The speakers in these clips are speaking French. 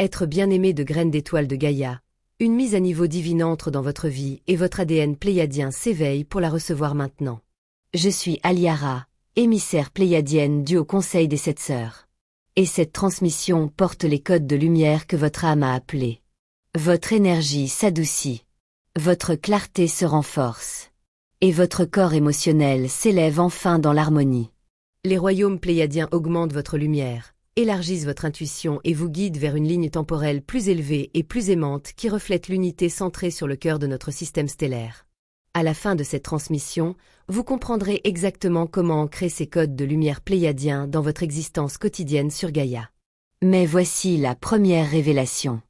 Être bien-aimé de graines d'étoiles de Gaïa, une mise à niveau divine entre dans votre vie et votre ADN pléiadien s'éveille pour la recevoir maintenant. Je suis Aliara, émissaire pléiadienne due au Conseil des Sept Sœurs. Et cette transmission porte les codes de lumière que votre âme a appelés. Votre énergie s'adoucit. Votre clarté se renforce. Et votre corps émotionnel s'élève enfin dans l'harmonie. Les royaumes pléiadiens augmentent votre lumière, élargissent votre intuition et vous guident vers une ligne temporelle plus élevée et plus aimante qui reflète l'unité centrée sur le cœur de notre système stellaire. À la fin de cette transmission, vous comprendrez exactement comment ancrer ces codes de lumière pléiadiens dans votre existence quotidienne sur Gaïa. Mais voici la première révélation.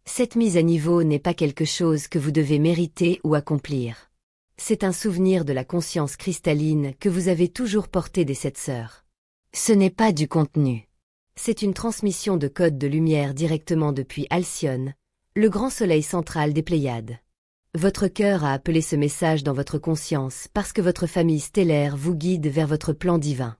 Cette mise à niveau n'est pas quelque chose que vous devez mériter ou accomplir. C'est un souvenir de la conscience cristalline que vous avez toujours portée des Sept Sœurs. Ce n'est pas du contenu. C'est une transmission de codes de lumière directement depuis Alcyone, le grand soleil central des Pléiades. Votre cœur a appelé ce message dans votre conscience parce que votre famille stellaire vous guide vers votre plan divin.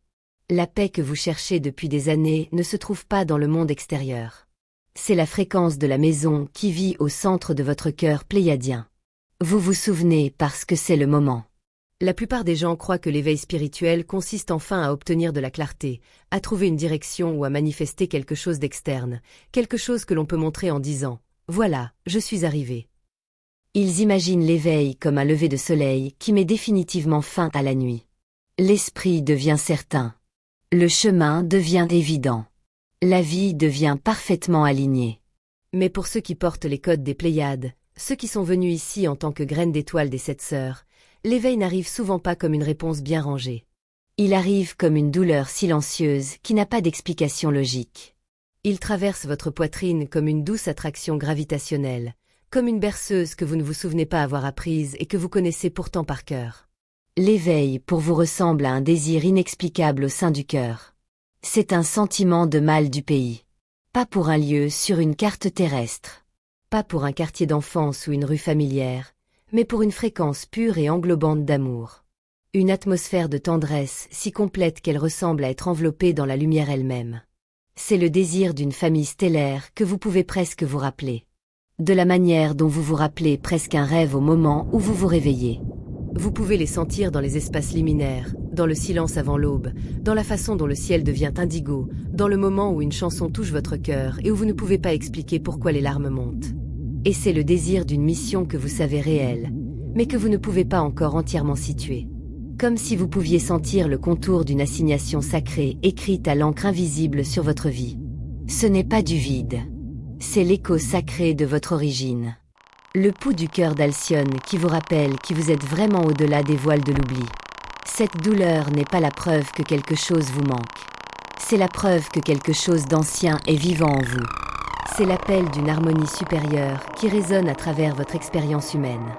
La paix que vous cherchez depuis des années ne se trouve pas dans le monde extérieur. C'est la fréquence de la maison qui vit au centre de votre cœur pléiadien. Vous vous souvenez parce que c'est le moment. La plupart des gens croient que l'éveil spirituel consiste enfin à obtenir de la clarté, à trouver une direction ou à manifester quelque chose d'externe, quelque chose que l'on peut montrer en disant « Voilà, je suis arrivé ». Ils imaginent l'éveil comme un lever de soleil qui met définitivement fin à la nuit. L'esprit devient certain. Le chemin devient évident. La vie devient parfaitement alignée. Mais pour ceux qui portent les codes des Pléiades, ceux qui sont venus ici en tant que graines d'étoiles des Sept Sœurs, l'éveil n'arrive souvent pas comme une réponse bien rangée. Il arrive comme une douleur silencieuse qui n'a pas d'explication logique. Il traverse votre poitrine comme une douce attraction gravitationnelle, comme une berceuse que vous ne vous souvenez pas avoir apprise et que vous connaissez pourtant par cœur. L'éveil pour vous ressemble à un désir inexplicable au sein du cœur. C'est un sentiment de mal du pays. Pas pour un lieu sur une carte terrestre. Pas pour un quartier d'enfance ou une rue familière, mais pour une fréquence pure et englobante d'amour. Une atmosphère de tendresse si complète qu'elle ressemble à être enveloppée dans la lumière elle-même. C'est le désir d'une famille stellaire que vous pouvez presque vous rappeler. De la manière dont vous vous rappelez presque un rêve au moment où vous vous réveillez. Vous pouvez les sentir dans les espaces liminaires, dans le silence avant l'aube, dans la façon dont le ciel devient indigo, dans le moment où une chanson touche votre cœur et où vous ne pouvez pas expliquer pourquoi les larmes montent. Et c'est le désir d'une mission que vous savez réelle, mais que vous ne pouvez pas encore entièrement situer. Comme si vous pouviez sentir le contour d'une assignation sacrée écrite à l'encre invisible sur votre vie. Ce n'est pas du vide. C'est l'écho sacré de votre origine. Le pouls du cœur d'Alcyone qui vous rappelle qui vous êtes vraiment au-delà des voiles de l'oubli. Cette douleur n'est pas la preuve que quelque chose vous manque. C'est la preuve que quelque chose d'ancien est vivant en vous. C'est l'appel d'une harmonie supérieure qui résonne à travers votre expérience humaine.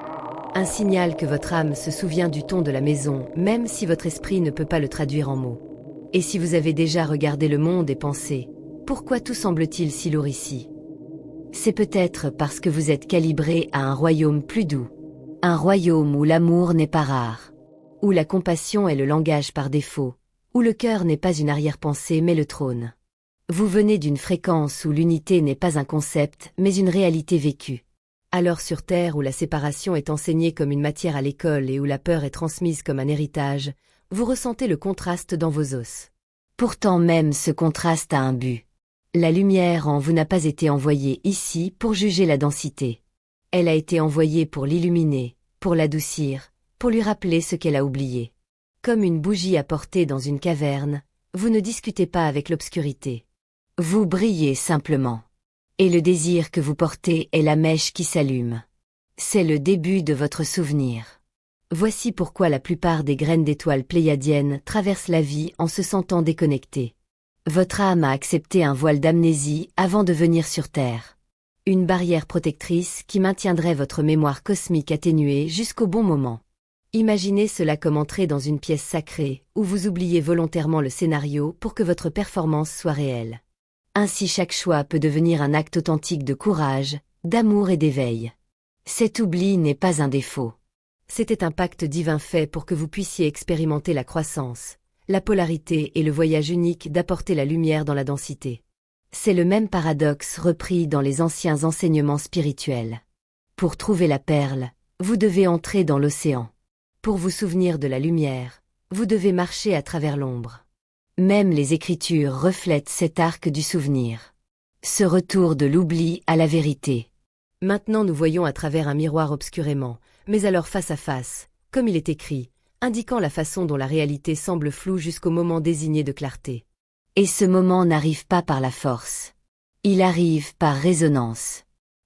Un signal que votre âme se souvient du ton de la maison, même si votre esprit ne peut pas le traduire en mots. Et si vous avez déjà regardé le monde et pensé, pourquoi tout semble-t-il si lourd ici ? C'est peut-être parce que vous êtes calibré à un royaume plus doux. Un royaume où l'amour n'est pas rare. Où la compassion est le langage par défaut. Où le cœur n'est pas une arrière-pensée mais le trône. Vous venez d'une fréquence où l'unité n'est pas un concept mais une réalité vécue. Alors sur Terre où la séparation est enseignée comme une matière à l'école et où la peur est transmise comme un héritage, vous ressentez le contraste dans vos os. Pourtant même ce contraste a un but. La lumière en vous n'a pas été envoyée ici pour juger la densité. Elle a été envoyée pour l'illuminer, pour l'adoucir, pour lui rappeler ce qu'elle a oublié. Comme une bougie apportée dans une caverne, vous ne discutez pas avec l'obscurité. Vous brillez simplement. Et le désir que vous portez est la mèche qui s'allume. C'est le début de votre souvenir. Voici pourquoi la plupart des graines d'étoiles pléiadiennes traversent la vie en se sentant déconnectées. Votre âme a accepté un voile d'amnésie avant de venir sur Terre. Une barrière protectrice qui maintiendrait votre mémoire cosmique atténuée jusqu'au bon moment. Imaginez cela comme entrer dans une pièce sacrée où vous oubliez volontairement le scénario pour que votre performance soit réelle. Ainsi chaque choix peut devenir un acte authentique de courage, d'amour et d'éveil. Cet oubli n'est pas un défaut. C'était un pacte divin fait pour que vous puissiez expérimenter la croissance, la polarité et le voyage unique d'apporter la lumière dans la densité. C'est le même paradoxe repris dans les anciens enseignements spirituels. Pour trouver la perle, vous devez entrer dans l'océan. Pour vous souvenir de la lumière, vous devez marcher à travers l'ombre. Même les Écritures reflètent cet arc du souvenir. Ce retour de l'oubli à la vérité. Maintenant nous voyons à travers un miroir obscurément, mais alors face à face, comme il est écrit, indiquant la façon dont la réalité semble floue jusqu'au moment désigné de clarté. Et ce moment n'arrive pas par la force. Il arrive par résonance.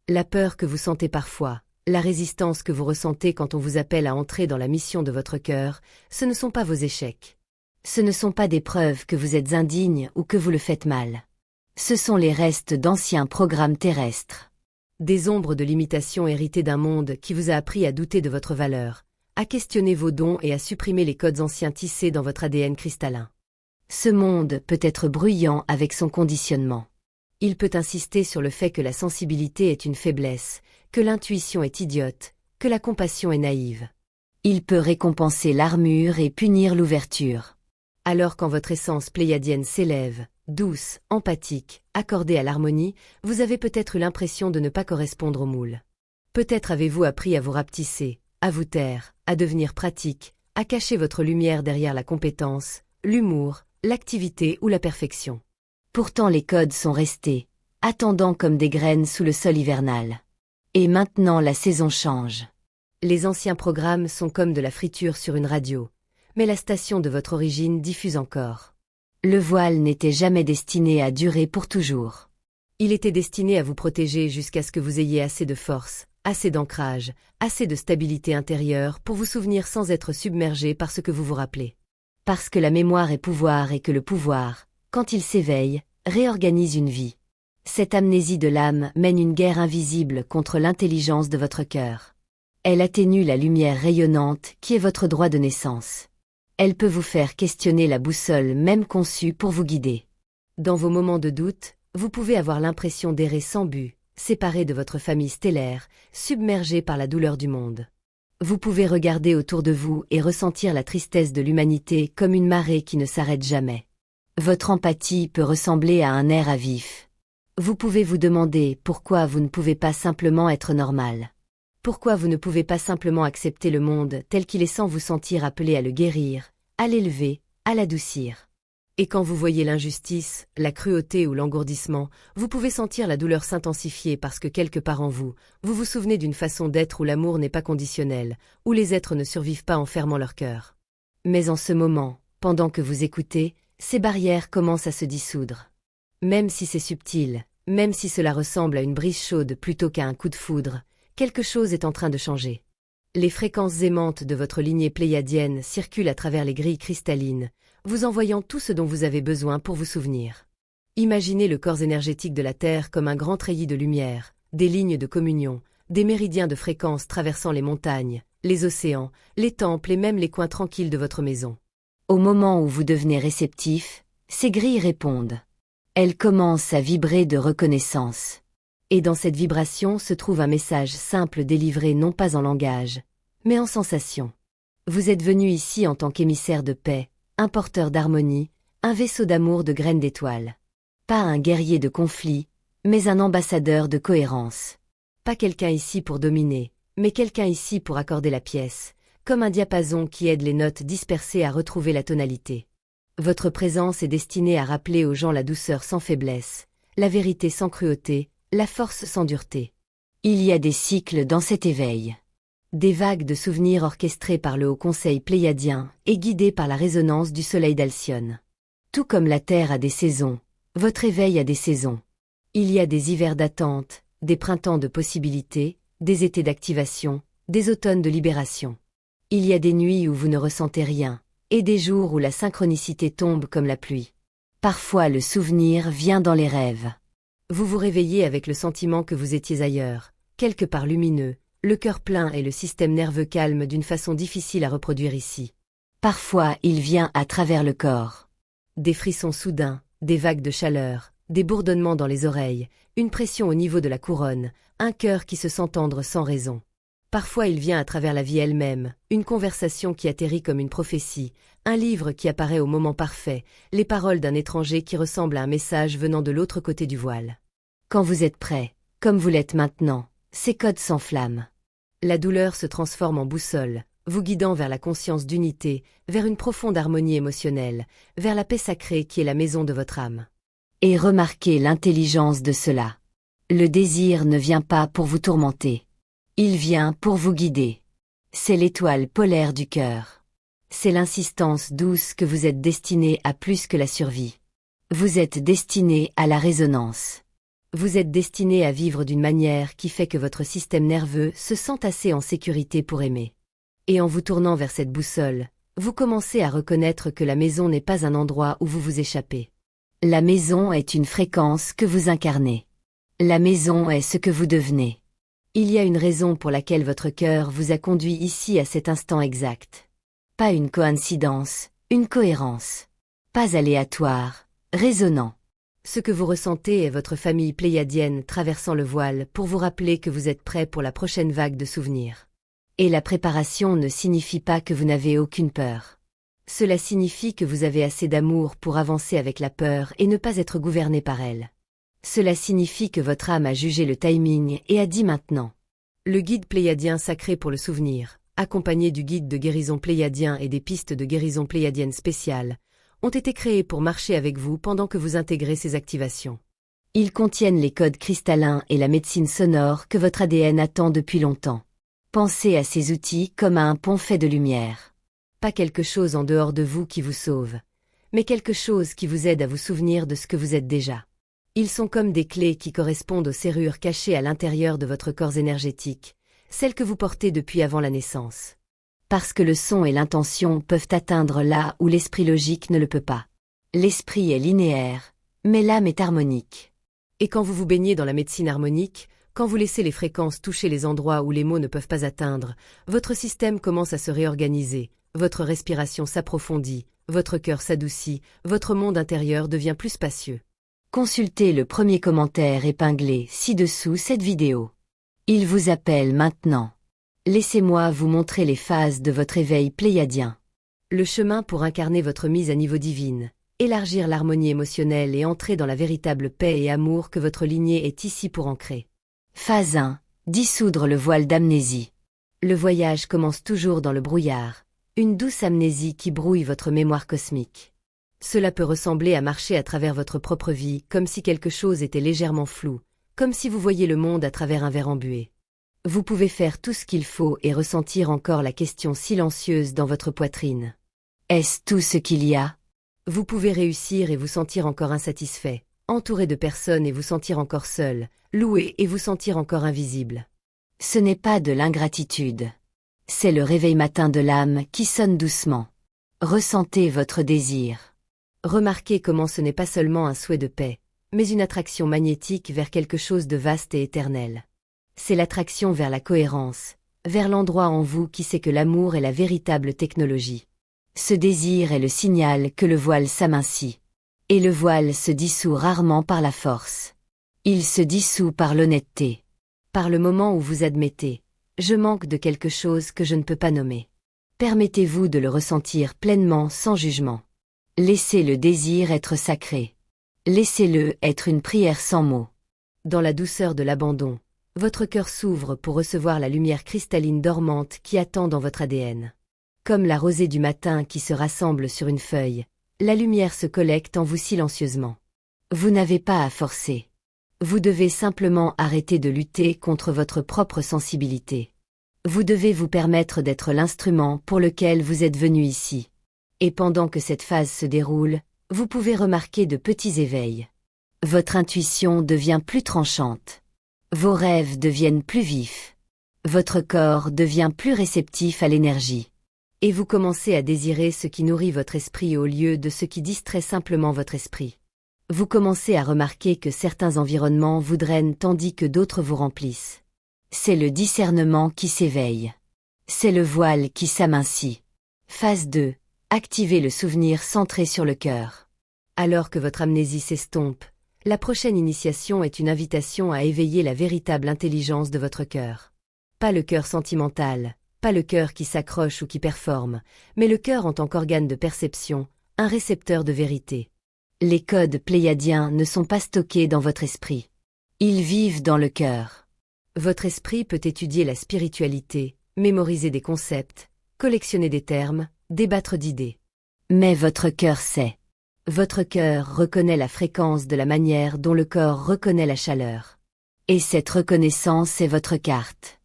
La peur que vous sentez parfois, la résistance que vous ressentez quand on vous appelle à entrer dans la mission de votre cœur, ce ne sont pas vos échecs. Ce ne sont pas des preuves que vous êtes indigne ou que vous le faites mal. Ce sont les restes d'anciens programmes terrestres. Des ombres de limitation héritées d'un monde qui vous a appris à douter de votre valeur, à questionner vos dons et à supprimer les codes anciens tissés dans votre ADN cristallin. Ce monde peut être bruyant avec son conditionnement. Il peut insister sur le fait que la sensibilité est une faiblesse, que l'intuition est idiote, que la compassion est naïve. Il peut récompenser l'armure et punir l'ouverture. Alors quand votre essence pléiadienne s'élève, douce, empathique, accordée à l'harmonie, vous avez peut-être eu l'impression de ne pas correspondre au moule. Peut-être avez-vous appris à vous rapetisser, à vous taire, à devenir pratique, à cacher votre lumière derrière la compétence, l'humour, l'activité ou la perfection. Pourtant les codes sont restés, attendant comme des graines sous le sol hivernal. Et maintenant la saison change. Les anciens programmes sont comme de la friture sur une radio, mais la station de votre origine diffuse encore. Le voile n'était jamais destiné à durer pour toujours. Il était destiné à vous protéger jusqu'à ce que vous ayez assez de force, assez d'ancrage, assez de stabilité intérieure pour vous souvenir sans être submergé par ce que vous vous rappelez. Parce que la mémoire est pouvoir et que le pouvoir, quand il s'éveille, réorganise une vie. Cette amnésie de l'âme mène une guerre invisible contre l'intelligence de votre cœur. Elle atténue la lumière rayonnante qui est votre droit de naissance. Elle peut vous faire questionner la boussole même conçue pour vous guider. Dans vos moments de doute, vous pouvez avoir l'impression d'errer sans but, séparé de votre famille stellaire, submergé par la douleur du monde. Vous pouvez regarder autour de vous et ressentir la tristesse de l'humanité comme une marée qui ne s'arrête jamais. Votre empathie peut ressembler à un air à vif. Vous pouvez vous demander pourquoi vous ne pouvez pas simplement être normal. Pourquoi vous ne pouvez pas simplement accepter le monde tel qu'il est sans vous sentir appelé à le guérir, à l'élever, à l'adoucir. Et quand vous voyez l'injustice, la cruauté ou l'engourdissement, vous pouvez sentir la douleur s'intensifier parce que quelque part en vous, vous vous souvenez d'une façon d'être où l'amour n'est pas conditionnel, où les êtres ne survivent pas en fermant leur cœur. Mais en ce moment, pendant que vous écoutez, ces barrières commencent à se dissoudre. Même si c'est subtil, même si cela ressemble à une brise chaude plutôt qu'à un coup de foudre, quelque chose est en train de changer. Les fréquences aimantes de votre lignée pléiadienne circulent à travers les grilles cristallines, vous envoyant tout ce dont vous avez besoin pour vous souvenir. Imaginez le corps énergétique de la Terre comme un grand treillis de lumière, des lignes de communion, des méridiens de fréquence traversant les montagnes, les océans, les temples et même les coins tranquilles de votre maison. Au moment où vous devenez réceptif, ces grilles répondent. Elles commencent à vibrer de reconnaissance. Et dans cette vibration se trouve un message simple délivré non pas en langage, mais en sensation. Vous êtes venu ici en tant qu'émissaire de paix, un porteur d'harmonie, un vaisseau d'amour de graines d'étoiles. Pas un guerrier de conflit, mais un ambassadeur de cohérence. Pas quelqu'un ici pour dominer, mais quelqu'un ici pour accorder la pièce, comme un diapason qui aide les notes dispersées à retrouver la tonalité. Votre présence est destinée à rappeler aux gens la douceur sans faiblesse, la vérité sans cruauté, la force sans dureté. Il y a des cycles dans cet éveil. Des vagues de souvenirs orchestrés par le Haut Conseil pléiadien et guidés par la résonance du soleil d'Alcyone. Tout comme la Terre a des saisons, votre éveil a des saisons. Il y a des hivers d'attente, des printemps de possibilités, des étés d'activation, des automnes de libération. Il y a des nuits où vous ne ressentez rien, et des jours où la synchronicité tombe comme la pluie. Parfois le souvenir vient dans les rêves. Vous vous réveillez avec le sentiment que vous étiez ailleurs, quelque part lumineux, le cœur plein et le système nerveux calme d'une façon difficile à reproduire ici. Parfois il vient à travers le corps. Des frissons soudains, des vagues de chaleur, des bourdonnements dans les oreilles, une pression au niveau de la couronne, un cœur qui se sent tendre sans raison. Parfois il vient à travers la vie elle-même, une conversation qui atterrit comme une prophétie, un livre qui apparaît au moment parfait, les paroles d'un étranger qui ressemble à un message venant de l'autre côté du voile. Quand vous êtes prêt, comme vous l'êtes maintenant, ces codes s'enflamment. La douleur se transforme en boussole, vous guidant vers la conscience d'unité, vers une profonde harmonie émotionnelle, vers la paix sacrée qui est la maison de votre âme. Et remarquez l'intelligence de cela. Le désir ne vient pas pour vous tourmenter. Il vient pour vous guider. C'est l'étoile polaire du cœur. C'est l'insistance douce que vous êtes destiné à plus que la survie. Vous êtes destiné à la résonance. Vous êtes destiné à vivre d'une manière qui fait que votre système nerveux se sent assez en sécurité pour aimer. Et en vous tournant vers cette boussole, vous commencez à reconnaître que la maison n'est pas un endroit où vous vous échappez. La maison est une fréquence que vous incarnez. La maison est ce que vous devenez. Il y a une raison pour laquelle votre cœur vous a conduit ici à cet instant exact. Pas une coïncidence, une cohérence. Pas aléatoire, résonnant. Ce que vous ressentez est votre famille pléiadienne traversant le voile pour vous rappeler que vous êtes prêt pour la prochaine vague de souvenirs. Et la préparation ne signifie pas que vous n'avez aucune peur. Cela signifie que vous avez assez d'amour pour avancer avec la peur et ne pas être gouverné par elle. Cela signifie que votre âme a jugé le timing et a dit maintenant. Le guide pléiadien sacré pour le souvenir, accompagné du guide de guérison pléiadien et des pistes de guérison pléiadienne spéciales, ont été créés pour marcher avec vous pendant que vous intégrez ces activations. Ils contiennent les codes cristallins et la médecine sonore que votre ADN attend depuis longtemps. Pensez à ces outils comme à un pont fait de lumière. Pas quelque chose en dehors de vous qui vous sauve, mais quelque chose qui vous aide à vous souvenir de ce que vous êtes déjà. Ils sont comme des clés qui correspondent aux serrures cachées à l'intérieur de votre corps énergétique, celles que vous portez depuis avant la naissance. Parce que le son et l'intention peuvent atteindre là où l'esprit logique ne le peut pas. L'esprit est linéaire, mais l'âme est harmonique. Et quand vous vous baignez dans la médecine harmonique, quand vous laissez les fréquences toucher les endroits où les mots ne peuvent pas atteindre, votre système commence à se réorganiser, votre respiration s'approfondit, votre cœur s'adoucit, votre monde intérieur devient plus spacieux. Consultez le premier commentaire épinglé ci-dessous cette vidéo. Il vous appelle maintenant. Laissez-moi vous montrer les phases de votre éveil pléiadien. Le chemin pour incarner votre mise à niveau divine, élargir l'harmonie émotionnelle et entrer dans la véritable paix et amour que votre lignée est ici pour ancrer. Phase 1. Dissoudre le voile d'amnésie. Le voyage commence toujours dans le brouillard, une douce amnésie qui brouille votre mémoire cosmique. Cela peut ressembler à marcher à travers votre propre vie, comme si quelque chose était légèrement flou, comme si vous voyiez le monde à travers un verre embué. Vous pouvez faire tout ce qu'il faut et ressentir encore la question silencieuse dans votre poitrine. Est-ce tout ce qu'il y a? Vous pouvez réussir et vous sentir encore insatisfait, entouré de personnes et vous sentir encore seul, loué et vous sentir encore invisible. Ce n'est pas de l'ingratitude. C'est le réveil matin de l'âme qui sonne doucement. Ressentez votre désir. Remarquez comment ce n'est pas seulement un souhait de paix, mais une attraction magnétique vers quelque chose de vaste et éternel. C'est l'attraction vers la cohérence, vers l'endroit en vous qui sait que l'amour est la véritable technologie. Ce désir est le signal que le voile s'amincit. Et le voile se dissout rarement par la force. Il se dissout par l'honnêteté. Par le moment où vous admettez « je manque de quelque chose que je ne peux pas nommer ». Permettez-vous de le ressentir pleinement sans jugement. Laissez le désir être sacré. Laissez-le être une prière sans mots. Dans la douceur de l'abandon, votre cœur s'ouvre pour recevoir la lumière cristalline dormante qui attend dans votre ADN. Comme la rosée du matin qui se rassemble sur une feuille, la lumière se collecte en vous silencieusement. Vous n'avez pas à forcer. Vous devez simplement arrêter de lutter contre votre propre sensibilité. Vous devez vous permettre d'être l'instrument pour lequel vous êtes venu ici. Et pendant que cette phase se déroule, vous pouvez remarquer de petits éveils. Votre intuition devient plus tranchante. Vos rêves deviennent plus vifs. Votre corps devient plus réceptif à l'énergie. Et vous commencez à désirer ce qui nourrit votre esprit au lieu de ce qui distrait simplement votre esprit. Vous commencez à remarquer que certains environnements vous drainent tandis que d'autres vous remplissent. C'est le discernement qui s'éveille. C'est le voile qui s'amincit. Phase 2. Activez le souvenir centré sur le cœur. Alors que votre amnésie s'estompe, la prochaine initiation est une invitation à éveiller la véritable intelligence de votre cœur. Pas le cœur sentimental, pas le cœur qui s'accroche ou qui performe, mais le cœur en tant qu'organe de perception, un récepteur de vérité. Les codes pléiadiens ne sont pas stockés dans votre esprit. Ils vivent dans le cœur. Votre esprit peut étudier la spiritualité, mémoriser des concepts, collectionner des termes, débattre d'idées. Mais votre cœur sait. Votre cœur reconnaît la fréquence de la manière dont le corps reconnaît la chaleur. Et cette reconnaissance est votre carte.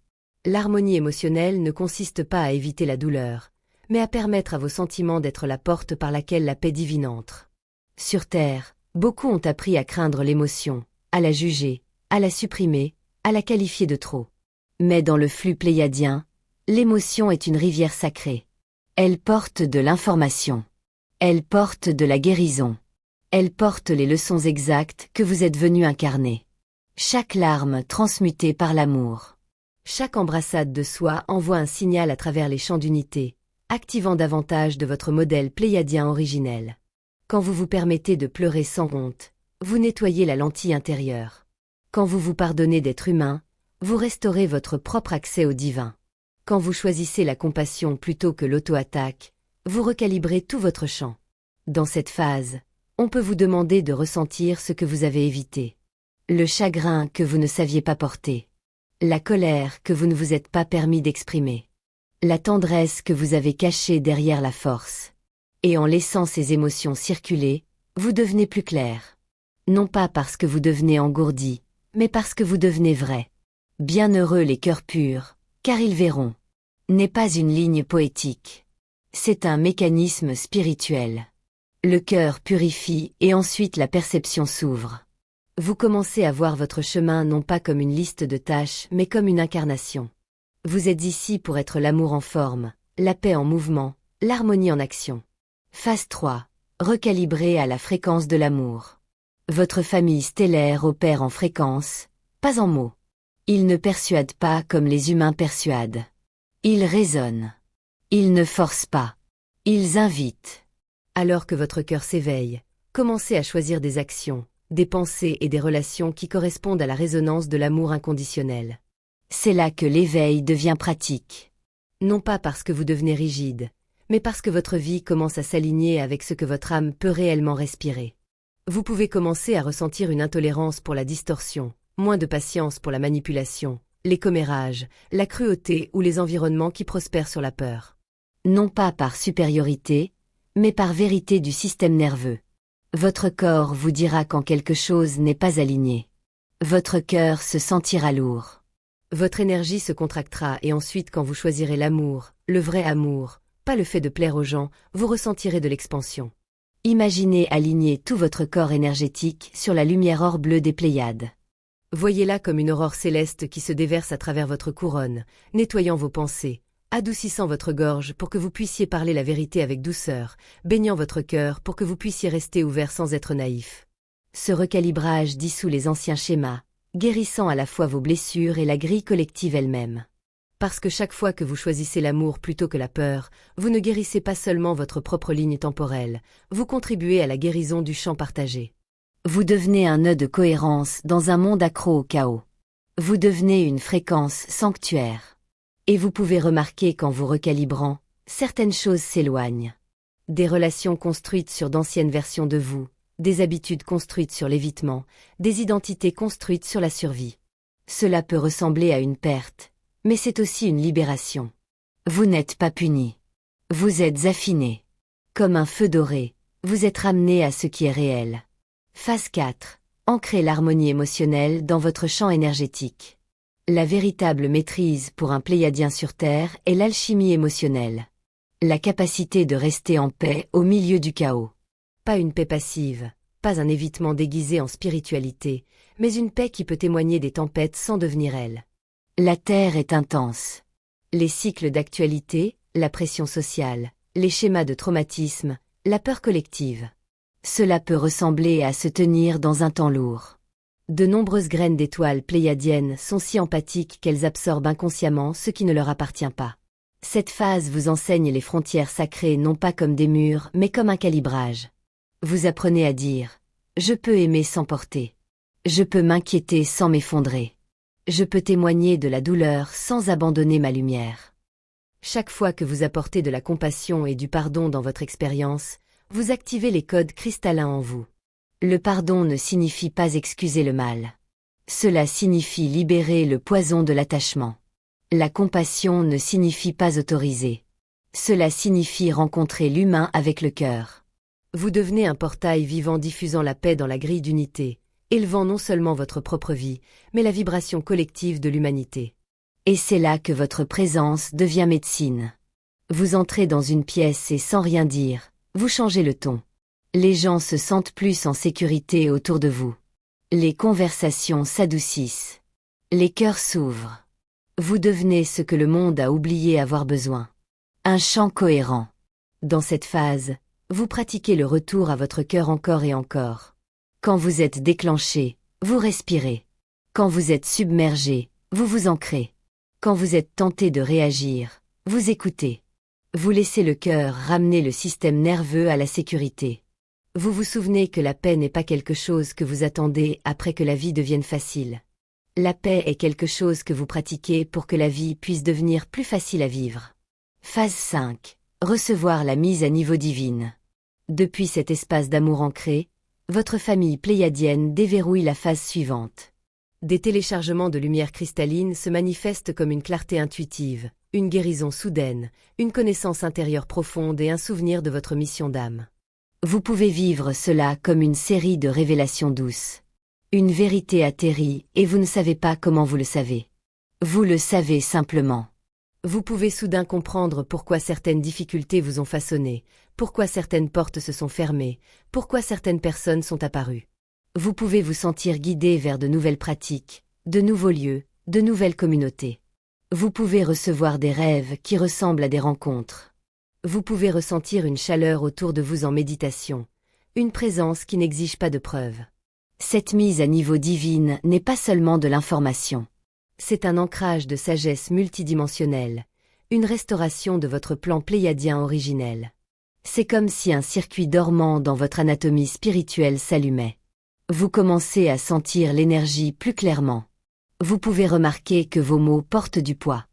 L'harmonie émotionnelle ne consiste pas à éviter la douleur, mais à permettre à vos sentiments d'être la porte par laquelle la paix divine entre. Sur Terre, beaucoup ont appris à craindre l'émotion, à la juger, à la supprimer, à la qualifier de trop. Mais dans le flux pléiadien, l'émotion est une rivière sacrée. Elle porte de l'information. Elle porte de la guérison. Elle porte les leçons exactes que vous êtes venu incarner. Chaque larme transmutée par l'amour. Chaque embrassade de soi envoie un signal à travers les champs d'unité, activant davantage de votre modèle pléiadien originel. Quand vous vous permettez de pleurer sans honte, vous nettoyez la lentille intérieure. Quand vous vous pardonnez d'être humain, vous restaurez votre propre accès au divin. Quand vous choisissez la compassion plutôt que l'auto-attaque, vous recalibrez tout votre champ. Dans cette phase, on peut vous demander de ressentir ce que vous avez évité. Le chagrin que vous ne saviez pas porter. La colère que vous ne vous êtes pas permis d'exprimer. La tendresse que vous avez cachée derrière la force. Et en laissant ces émotions circuler, vous devenez plus clair. Non pas parce que vous devenez engourdi, mais parce que vous devenez vrai. Bienheureux les cœurs purs, car ils verront. N'est pas une ligne poétique. C'est un mécanisme spirituel. Le cœur purifie et ensuite la perception s'ouvre. Vous commencez à voir votre chemin non pas comme une liste de tâches, mais comme une incarnation. Vous êtes ici pour être l'amour en forme, la paix en mouvement, l'harmonie en action. Phase 3. Recalibrer à la fréquence de l'amour. Votre famille stellaire opère en fréquence, pas en mots. Ils ne persuadent pas comme les humains persuadent. Ils raisonnent. Ils ne forcent pas. Ils invitent. Alors que votre cœur s'éveille, commencez à choisir des actions, des pensées et des relations qui correspondent à la résonance de l'amour inconditionnel. C'est là que l'éveil devient pratique. Non pas parce que vous devenez rigide, mais parce que votre vie commence à s'aligner avec ce que votre âme peut réellement respirer. Vous pouvez commencer à ressentir une intolérance pour la distorsion, moins de patience pour la manipulation, les commérages, la cruauté ou les environnements qui prospèrent sur la peur. Non pas par supériorité, mais par vérité du système nerveux. Votre corps vous dira quand quelque chose n'est pas aligné. Votre cœur se sentira lourd. Votre énergie se contractera et ensuite quand vous choisirez l'amour, le vrai amour, pas le fait de plaire aux gens, vous ressentirez de l'expansion. Imaginez aligner tout votre corps énergétique sur la lumière or bleue des Pléiades. Voyez-la comme une aurore céleste qui se déverse à travers votre couronne, nettoyant vos pensées, adoucissant votre gorge pour que vous puissiez parler la vérité avec douceur, baignant votre cœur pour que vous puissiez rester ouvert sans être naïf. Ce recalibrage dissout les anciens schémas, guérissant à la fois vos blessures et la grille collective elle-même. Parce que chaque fois que vous choisissez l'amour plutôt que la peur, vous ne guérissez pas seulement votre propre ligne temporelle, vous contribuez à la guérison du champ partagé. Vous devenez un nœud de cohérence dans un monde accro au chaos. Vous devenez une fréquence sanctuaire. Et vous pouvez remarquer qu'en vous recalibrant, certaines choses s'éloignent. Des relations construites sur d'anciennes versions de vous, des habitudes construites sur l'évitement, des identités construites sur la survie. Cela peut ressembler à une perte, mais c'est aussi une libération. Vous n'êtes pas puni. Vous êtes affiné. Comme un feu doré, vous êtes ramené à ce qui est réel. Phase 4. Ancrez l'harmonie émotionnelle dans votre champ énergétique. La véritable maîtrise pour un pléiadien sur Terre est l'alchimie émotionnelle. La capacité de rester en paix au milieu du chaos. Pas une paix passive, pas un évitement déguisé en spiritualité, mais une paix qui peut témoigner des tempêtes sans devenir elle. La Terre est intense. Les cycles d'actualité, la pression sociale, les schémas de traumatisme, la peur collective. Cela peut ressembler à se tenir dans un temps lourd. De nombreuses graines d'étoiles pléiadiennes sont si empathiques qu'elles absorbent inconsciemment ce qui ne leur appartient pas. Cette phase vous enseigne les frontières sacrées non pas comme des murs, mais comme un calibrage. Vous apprenez à dire « Je peux aimer sans porter. Je peux m'inquiéter sans m'effondrer. Je peux témoigner de la douleur sans abandonner ma lumière. Chaque fois que vous apportez de la compassion et du pardon dans votre expérience, vous activez les codes cristallins en vous. Le pardon ne signifie pas excuser le mal. Cela signifie libérer le poison de l'attachement. La compassion ne signifie pas autoriser. Cela signifie rencontrer l'humain avec le cœur. Vous devenez un portail vivant diffusant la paix dans la grille d'unité, élevant non seulement votre propre vie, mais la vibration collective de l'humanité. Et c'est là que votre présence devient médecine. Vous entrez dans une pièce et sans rien dire, vous changez le ton. Les gens se sentent plus en sécurité autour de vous. Les conversations s'adoucissent. Les cœurs s'ouvrent. Vous devenez ce que le monde a oublié avoir besoin. Un chant cohérent. Dans cette phase, vous pratiquez le retour à votre cœur encore et encore. Quand vous êtes déclenché, vous respirez. Quand vous êtes submergé, vous vous ancrez. Quand vous êtes tenté de réagir, vous écoutez. Vous laissez le cœur ramener le système nerveux à la sécurité. Vous vous souvenez que la paix n'est pas quelque chose que vous attendez après que la vie devienne facile. La paix est quelque chose que vous pratiquez pour que la vie puisse devenir plus facile à vivre. Phase 5. Recevoir la mise à niveau divine. Depuis cet espace d'amour ancré, votre famille pléiadienne déverrouille la phase suivante. Des téléchargements de lumière cristalline se manifestent comme une clarté intuitive, une guérison soudaine, une connaissance intérieure profonde et un souvenir de votre mission d'âme. Vous pouvez vivre cela comme une série de révélations douces. Une vérité atterrit et vous ne savez pas comment vous le savez. Vous le savez simplement. Vous pouvez soudain comprendre pourquoi certaines difficultés vous ont façonné, pourquoi certaines portes se sont fermées, pourquoi certaines personnes sont apparues. Vous pouvez vous sentir guidé vers de nouvelles pratiques, de nouveaux lieux, de nouvelles communautés. Vous pouvez recevoir des rêves qui ressemblent à des rencontres. Vous pouvez ressentir une chaleur autour de vous en méditation, une présence qui n'exige pas de preuves. Cette mise à niveau divine n'est pas seulement de l'information. C'est un ancrage de sagesse multidimensionnelle, une restauration de votre plan pléiadien originel. C'est comme si un circuit dormant dans votre anatomie spirituelle s'allumait. Vous commencez à sentir l'énergie plus clairement. Vous pouvez remarquer que vos mots portent du poids.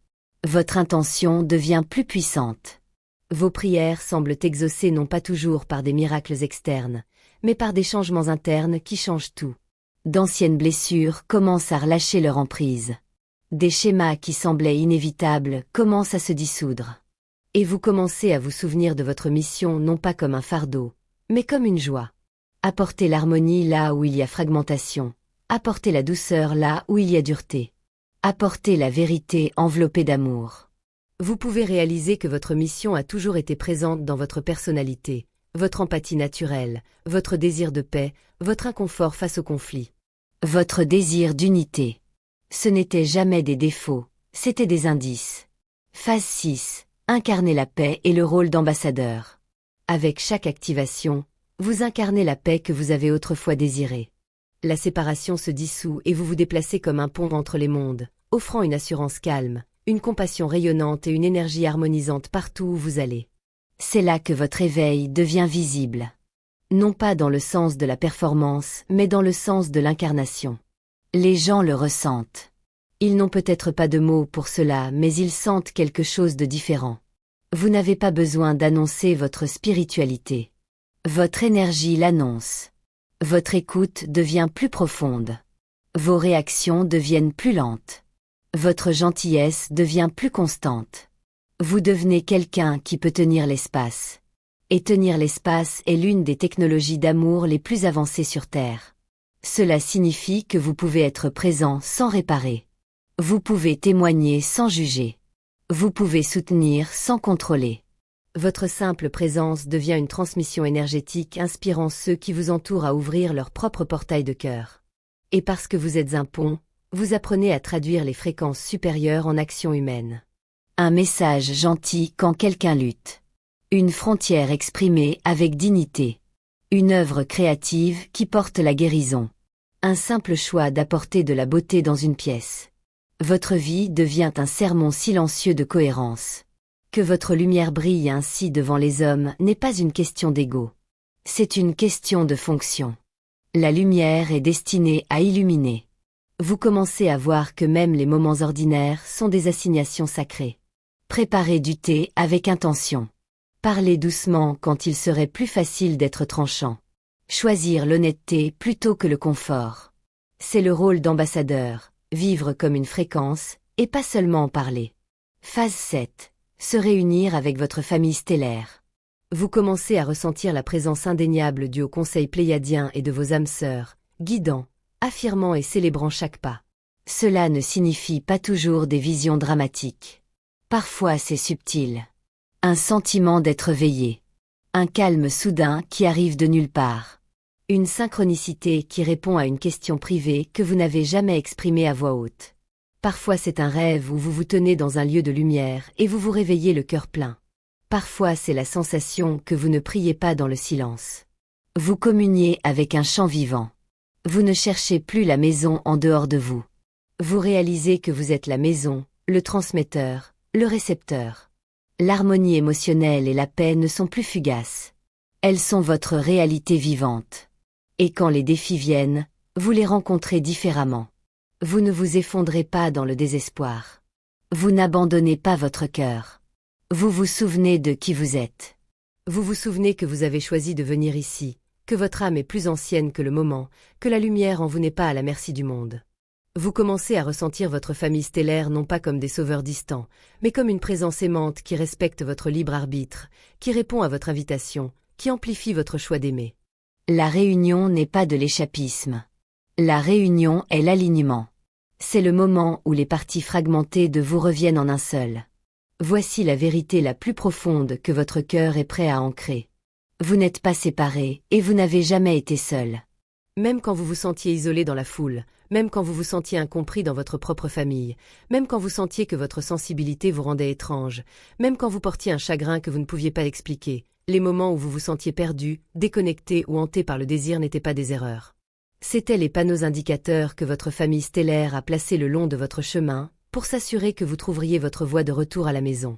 Votre intention devient plus puissante. Vos prières semblent exaucées non pas toujours par des miracles externes, mais par des changements internes qui changent tout. D'anciennes blessures commencent à relâcher leur emprise. Des schémas qui semblaient inévitables commencent à se dissoudre. Et vous commencez à vous souvenir de votre mission non pas comme un fardeau, mais comme une joie. Apporter l'harmonie là où il y a fragmentation. Apporter la douceur là où il y a dureté. Apporter la vérité enveloppée d'amour. Vous pouvez réaliser que votre mission a toujours été présente dans votre personnalité, votre empathie naturelle, votre désir de paix, votre inconfort face au conflit. Votre désir d'unité. Ce n'était jamais des défauts, c'était des indices. Phase 6. Incarner la paix et le rôle d'ambassadeur. Avec chaque activation, vous incarnez la paix que vous avez autrefois désirée. La séparation se dissout et vous vous déplacez comme un pont entre les mondes, offrant une assurance calme, une compassion rayonnante et une énergie harmonisante partout où vous allez. C'est là que votre éveil devient visible. Non pas dans le sens de la performance, mais dans le sens de l'incarnation. Les gens le ressentent. Ils n'ont peut-être pas de mots pour cela, mais ils sentent quelque chose de différent. Vous n'avez pas besoin d'annoncer votre spiritualité. Votre énergie l'annonce. Votre écoute devient plus profonde. Vos réactions deviennent plus lentes. Votre gentillesse devient plus constante. Vous devenez quelqu'un qui peut tenir l'espace. Et tenir l'espace est l'une des technologies d'amour les plus avancées sur Terre. Cela signifie que vous pouvez être présent sans réparer. Vous pouvez témoigner sans juger. Vous pouvez soutenir sans contrôler. Votre simple présence devient une transmission énergétique inspirant ceux qui vous entourent à ouvrir leur propre portail de cœur. Et parce que vous êtes un pont, vous apprenez à traduire les fréquences supérieures en actions humaines. Un message gentil quand quelqu'un lutte. Une frontière exprimée avec dignité. Une œuvre créative qui porte la guérison. Un simple choix d'apporter de la beauté dans une pièce. Votre vie devient un sermon silencieux de cohérence. Que votre lumière brille ainsi devant les hommes n'est pas une question d'ego. C'est une question de fonction. La lumière est destinée à illuminer. Vous commencez à voir que même les moments ordinaires sont des assignations sacrées. Préparez du thé avec intention. Parlez doucement quand il serait plus facile d'être tranchant. Choisir l'honnêteté plutôt que le confort. C'est le rôle d'ambassadeur, vivre comme une fréquence, et pas seulement en parler. Phase 7. Se réunir avec votre famille stellaire. Vous commencez à ressentir la présence indéniable du haut conseil pléiadien et de vos âmes sœurs, guidant, affirmant et célébrant chaque pas. Cela ne signifie pas toujours des visions dramatiques. Parfois c'est subtil. Un sentiment d'être veillé. Un calme soudain qui arrive de nulle part. Une synchronicité qui répond à une question privée que vous n'avez jamais exprimée à voix haute. Parfois c'est un rêve où vous vous tenez dans un lieu de lumière et vous vous réveillez le cœur plein. Parfois c'est la sensation que vous ne priez pas dans le silence. Vous communiez avec un chant vivant. Vous ne cherchez plus la maison en dehors de vous. Vous réalisez que vous êtes la maison, le transmetteur, le récepteur. L'harmonie émotionnelle et la paix ne sont plus fugaces. Elles sont votre réalité vivante. Et quand les défis viennent, vous les rencontrez différemment. Vous ne vous effondrez pas dans le désespoir. Vous n'abandonnez pas votre cœur. Vous vous souvenez de qui vous êtes. Vous vous souvenez que vous avez choisi de venir ici, que votre âme est plus ancienne que le moment, que la lumière en vous n'est pas à la merci du monde. Vous commencez à ressentir votre famille stellaire non pas comme des sauveurs distants, mais comme une présence aimante qui respecte votre libre arbitre, qui répond à votre invitation, qui amplifie votre choix d'aimer. La réunion n'est pas de l'échappisme. La réunion est l'alignement. C'est le moment où les parties fragmentées de vous reviennent en un seul. Voici la vérité la plus profonde que votre cœur est prêt à ancrer. Vous n'êtes pas séparés et vous n'avez jamais été seuls. Même quand vous vous sentiez isolé dans la foule, même quand vous vous sentiez incompris dans votre propre famille, même quand vous sentiez que votre sensibilité vous rendait étrange, même quand vous portiez un chagrin que vous ne pouviez pas expliquer, les moments où vous vous sentiez perdu, déconnecté ou hanté par le désir n'étaient pas des erreurs. C'étaient les panneaux indicateurs que votre famille stellaire a placés le long de votre chemin pour s'assurer que vous trouveriez votre voie de retour à la maison.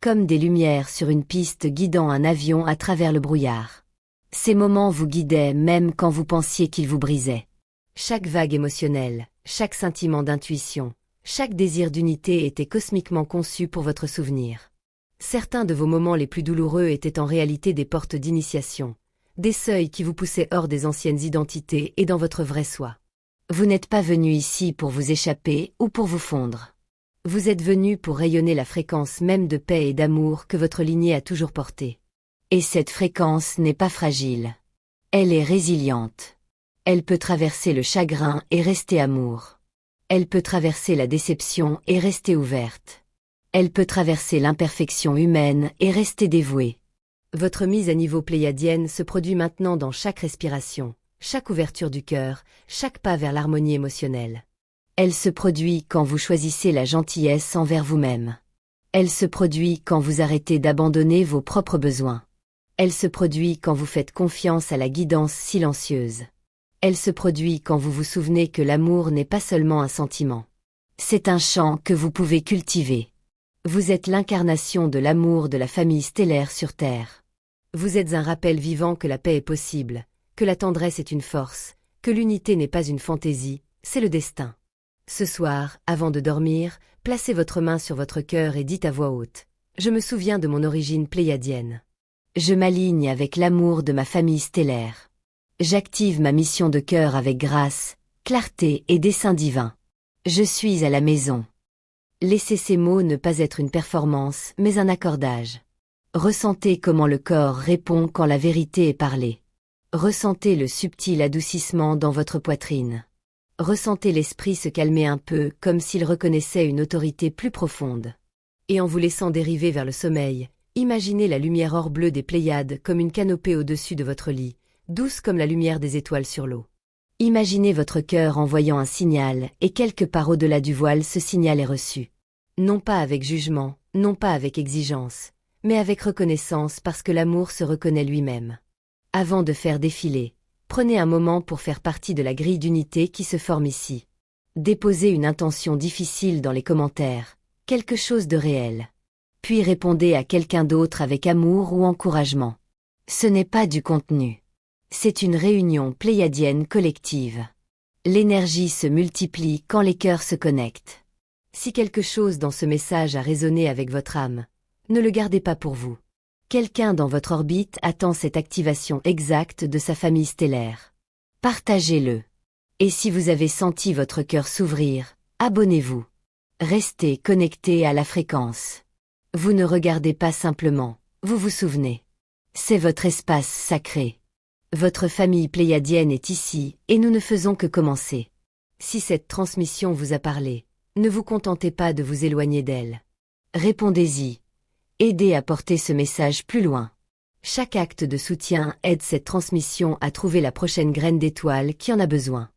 Comme des lumières sur une piste guidant un avion à travers le brouillard. Ces moments vous guidaient même quand vous pensiez qu'ils vous brisaient. Chaque vague émotionnelle, chaque sentiment d'intuition, chaque désir d'unité était cosmiquement conçu pour votre souvenir. Certains de vos moments les plus douloureux étaient en réalité des portes d'initiation, des seuils qui vous poussaient hors des anciennes identités et dans votre vrai soi. Vous n'êtes pas venu ici pour vous échapper ou pour vous fondre. Vous êtes venu pour rayonner la fréquence même de paix et d'amour que votre lignée a toujours portée. Et cette fréquence n'est pas fragile. Elle est résiliente. Elle peut traverser le chagrin et rester amour. Elle peut traverser la déception et rester ouverte. Elle peut traverser l'imperfection humaine et rester dévouée. Votre mise à niveau pléiadienne se produit maintenant dans chaque respiration, chaque ouverture du cœur, chaque pas vers l'harmonie émotionnelle. Elle se produit quand vous choisissez la gentillesse envers vous-même. Elle se produit quand vous arrêtez d'abandonner vos propres besoins. Elle se produit quand vous faites confiance à la guidance silencieuse. Elle se produit quand vous vous souvenez que l'amour n'est pas seulement un sentiment. C'est un chant que vous pouvez cultiver. Vous êtes l'incarnation de l'amour de la famille stellaire sur Terre. Vous êtes un rappel vivant que la paix est possible, que la tendresse est une force, que l'unité n'est pas une fantaisie, c'est le destin. Ce soir, avant de dormir, placez votre main sur votre cœur et dites à voix haute « Je me souviens de mon origine pléiadienne. Je m'aligne avec l'amour de ma famille stellaire. J'active ma mission de cœur avec grâce, clarté et dessein divin. Je suis à la maison. » Laissez ces mots ne pas être une performance, mais un accordage. Ressentez comment le corps répond quand la vérité est parlée. Ressentez le subtil adoucissement dans votre poitrine. Ressentez l'esprit se calmer un peu, comme s'il reconnaissait une autorité plus profonde. Et en vous laissant dériver vers le sommeil, imaginez la lumière or bleue des Pléiades comme une canopée au-dessus de votre lit, douce comme la lumière des étoiles sur l'eau. Imaginez votre cœur envoyant un signal, et quelque part au-delà du voile ce signal est reçu. Non pas avec jugement, non pas avec exigence, mais avec reconnaissance parce que l'amour se reconnaît lui-même. Avant de faire défiler, prenez un moment pour faire partie de la grille d'unité qui se forme ici. Déposez une intention difficile dans les commentaires, quelque chose de réel. Puis répondez à quelqu'un d'autre avec amour ou encouragement. Ce n'est pas du contenu. C'est une réunion pléiadienne collective. L'énergie se multiplie quand les cœurs se connectent. Si quelque chose dans ce message a résonné avec votre âme, ne le gardez pas pour vous. Quelqu'un dans votre orbite attend cette activation exacte de sa famille stellaire. Partagez-le. Et si vous avez senti votre cœur s'ouvrir, abonnez-vous. Restez connecté à la fréquence. Vous ne regardez pas simplement, vous vous souvenez. C'est votre espace sacré. Votre famille pléiadienne est ici, et nous ne faisons que commencer. Si cette transmission vous a parlé, ne vous contentez pas de vous éloigner d'elle. Répondez-y. Aidez à porter ce message plus loin. Chaque acte de soutien aide cette transmission à trouver la prochaine graine d'étoile qui en a besoin.